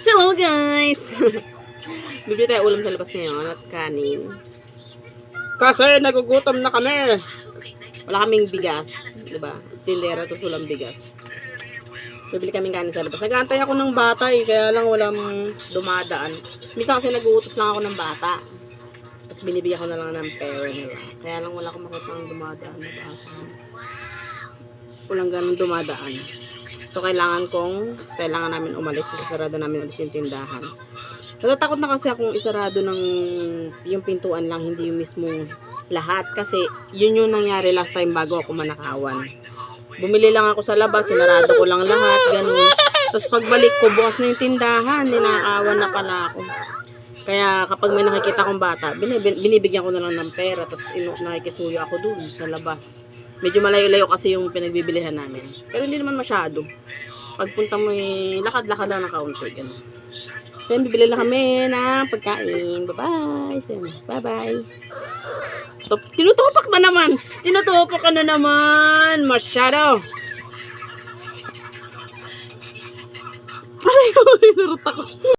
Hello guys! Bibili tayo ulam sa labas ngayon at kanin. Kasi nagugutom na kami. Wala kaming bigas, diba? Tindera tapos walang bigas. Bibili kaming kanin sa labas. Nag-aantay ako ng bata kaya lang walang dumadaan. Minsan kasi nag-uutos lang ako ng bata. Tapos binibigyan ko na lang ng pera nila. Kaya lang wala akong makita ng dumadaan na bata. Walang ganun dumadaan. So, kailangan namin umalis. Isarado namin ulit yung tindahan. Natatakot na kasi akong isarado ng yung pintuan lang, hindi yung mismong lahat. Kasi, yun yung nangyari last time bago ako manakawan. Bumili lang ako sa labas, sinarado ko lang lahat, ganun. Tapos, pagbalik ko, bukas na yung tindahan, ninakawan na pala ako. Kaya, kapag may nakikita akong bata, binibigyan ko na lang ng pera. Tapos, nakikisuyo ako dun sa labas. Medyo malayo-layo kasi yung pinagbibilihan namin. Pero hindi naman masyado. Pagpunta mo lakad-lakad lang ng kaunti. Ganun. So, yun, bibili lang kami ng pagkain. Bye-bye. So, bye-bye. Tinutupak na naman. Tinutupak ka na naman. Masyado. Aray ko, narot ako.